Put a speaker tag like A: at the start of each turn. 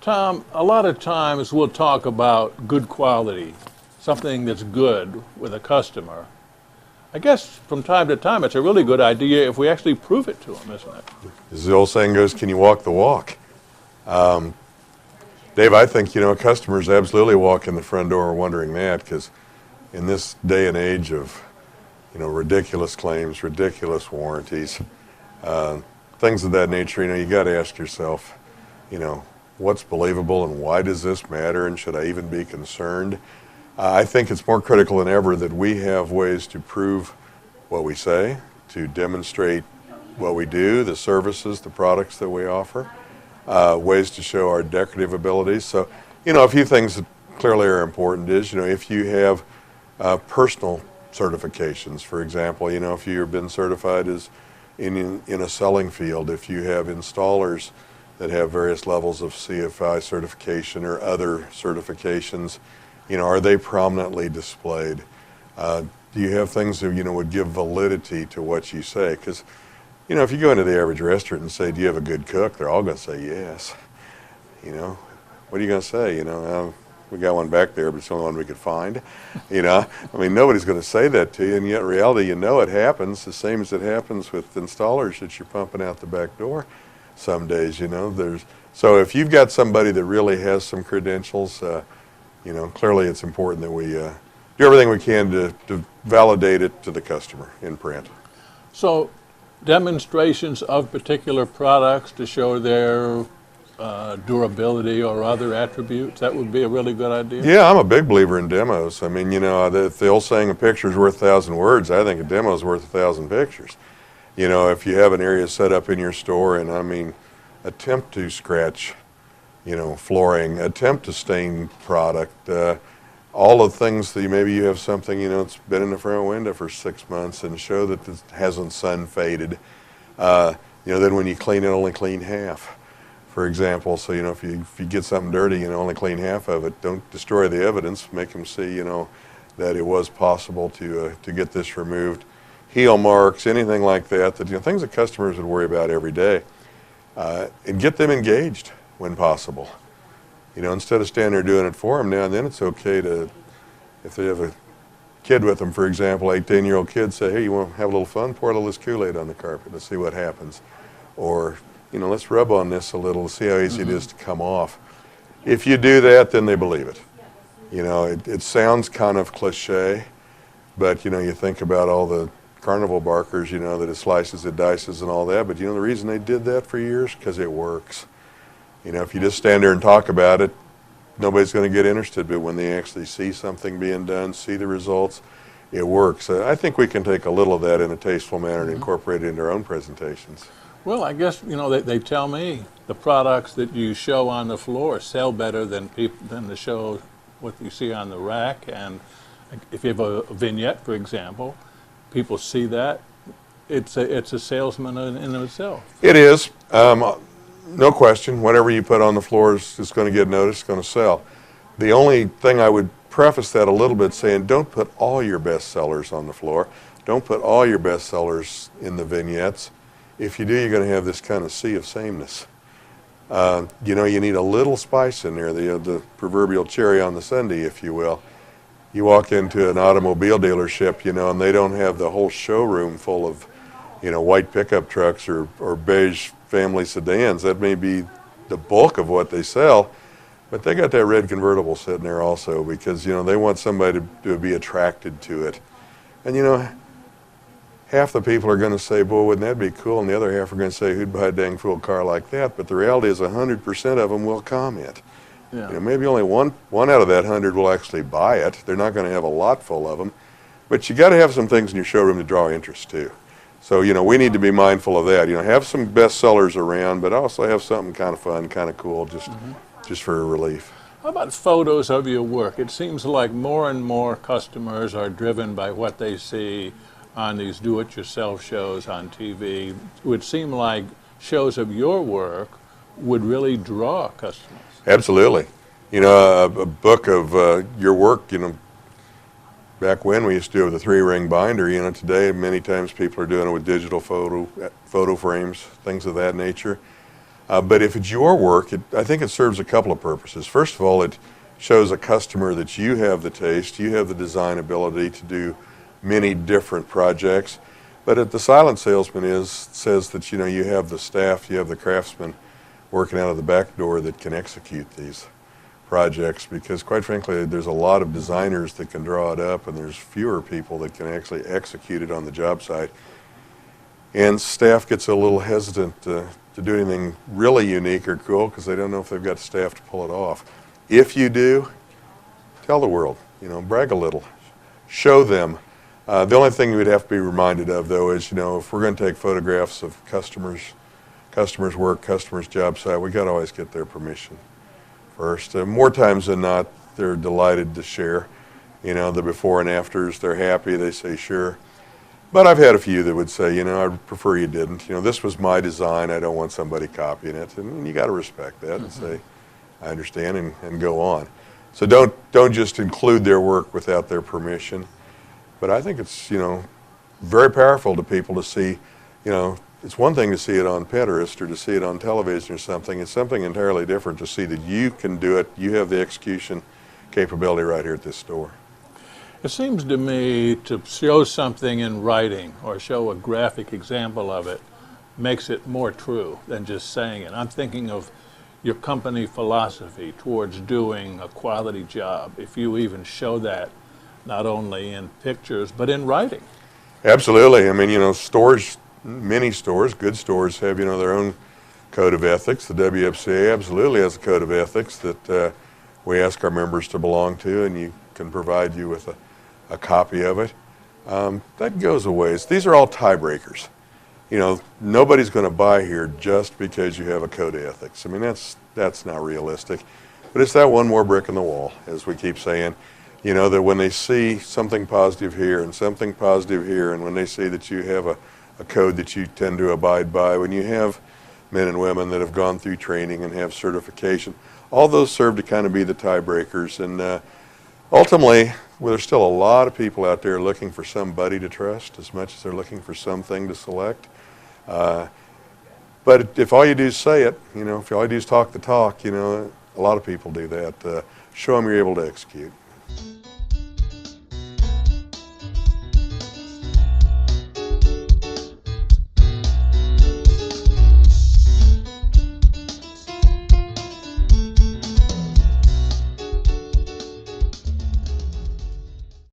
A: Tom, a lot of times we'll talk about good quality, something that's good with a customer. I guess from time to time it's a really good idea if we actually prove it to them, isn't it?
B: As the old saying goes, can you walk the walk? Dave, I think, customers absolutely walk in the front door wondering that, because in this day and age of, ridiculous claims, ridiculous warranties, things of that nature, you got to ask yourself, what's believable and why does this matter and should I even be concerned? I think it's more critical than ever that we have ways to prove what we say, to demonstrate what we do, the services, the products that we offer, ways to show our decorative abilities. So, a few things that clearly are important is, if you have personal certifications, for example, if you've been certified as in a selling field, if you have installers that have various levels of CFI certification or other certifications, are they prominently displayed? Do you have things that, would give validity to what you say? Because, if you go into the average restaurant and say, do you have a good cook? They're all going to say yes. What are you going to say? We got one back there, but it's the only one we could find. Nobody's going to say that to you, and yet in reality, it happens the same as it happens with installers that you're pumping out the back door some days, So if you've got somebody that really has some credentials, clearly it's important that we do everything we can to validate it to the customer in print.
A: So demonstrations of particular products to show their durability or other attributes, that would be a really good idea?
B: Yeah, I'm a big believer in demos. The old saying, a picture's worth 1,000 words, I think a demo's worth 1,000 pictures. If you have an area set up in your store and, attempt to scratch, flooring, attempt to stain product, all of the things that maybe you have something, it's been in the front window for 6 months and show that it hasn't sun faded. Then when you clean it, only clean half, for example. So, if you get something dirty, only clean half of it. Don't destroy the evidence. Make them see, that it was possible to get this removed. Heel marks, anything like that, things that customers would worry about every day. And get them engaged when possible. Instead of standing there doing it for them, now and then it's okay to, if they have a kid with them, for example, 8-10-year-old kid, say, hey, you want to have a little fun? Pour a little of this Kool-Aid on the carpet. Let's see what happens. Or, let's rub on this a little, see how easy it is to come off. If you do that, then they believe it. It sounds kind of cliche, but, you think about all the carnival barkers, that it slices, it dices and all that, but the reason they did that for years? Because it works. If you just stand there and talk about it, nobody's going to get interested, but when they actually see something being done, see the results, it works. I think we can take a little of that in a tasteful manner and incorporate it into our own presentations.
A: Well, I guess, they tell me the products that you show on the floor sell better than the show what you see on the rack, and if you have a vignette, for example, people see that, it's a salesman in itself.
B: It is. No question. Whatever you put on the floor is going to get noticed, going to sell. The only thing I would preface that a little bit saying, don't put all your best sellers on the floor. Don't put all your best sellers in the vignettes. If you do, you're going to have this kind of sea of sameness. You need a little spice in there, the proverbial cherry on the sundae, if you will. You walk into an automobile dealership, and they don't have the whole showroom full of, white pickup trucks or beige family sedans. That may be the bulk of what they sell, but they got that red convertible sitting there also because, they want somebody to be attracted to it. And, half the people are going to say, boy, wouldn't that be cool? And the other half are going to say, who'd buy a dang fool car like that? But the reality is 100% of them will comment.
A: Yeah.
B: Maybe only one out of that 100 will actually buy it. They're not going to have a lot full of them. But you got to have some things in your showroom to draw interest too. So, we need to be mindful of that. Have some best sellers around, but also have something kind of fun, kind of cool, just for relief.
A: How about photos of your work? It seems like more and more customers are driven by what they see on these do-it-yourself shows on TV. It would seem like shows of your work would really draw customers.
B: Absolutely. A book of your work, back when we used to do it with a 3-ring binder, today many times people are doing it with digital photo frames, things of that nature. But if it's your work, I think it serves a couple of purposes. First of all, it shows a customer that you have the taste, you have the design ability to do many different projects. But the silent salesman says that you have the staff, you have the craftsmen working out of the back door that can execute these projects, because quite frankly there's a lot of designers that can draw it up and there's fewer people that can actually execute it on the job site. And staff gets a little hesitant to do anything really unique or cool because they don't know if they've got staff to pull it off. If you do, tell the world, brag a little, show them. The only thing we'd have to be reminded of, though, is if we're going to take photographs of customers' work, customers' job site, we got to always get their permission first. More times than not, they're delighted to share. The before and afters, they're happy, they say sure. But I've had a few that would say, I'd prefer you didn't. This was my design, I don't want somebody copying it. And you got to respect that and say, I understand, and go on. So don't just include their work without their permission. But I think it's, very powerful to people to see, it's one thing to see it on Pinterest or to see it on television or something. It's something entirely different to see that you can do it. You have the execution capability right here at this store.
A: It seems to me to show something in writing or show a graphic example of it makes it more true than just saying it. I'm thinking of your company philosophy towards doing a quality job. If you even show that not only in pictures but in writing.
B: Absolutely. I mean, stores, many stores, good stores have, their own code of ethics. The WFCA absolutely has a code of ethics that we ask our members to belong to, and you can provide you with a copy of it. That goes a ways. These are all tiebreakers. Nobody's going to buy here just because you have a code of ethics. I mean, that's not realistic. But it's that one more brick in the wall, as we keep saying. That when they see something positive here and something positive here, and when they see that you have a code that you tend to abide by, when you have men and women that have gone through training and have certification, all those serve to kind of be the tiebreakers. And ultimately, there's still a lot of people out there looking for somebody to trust as much as they're looking for something to select. But if all you do is say it, if all you do is talk the talk, a lot of people do that. Show them you're able to execute.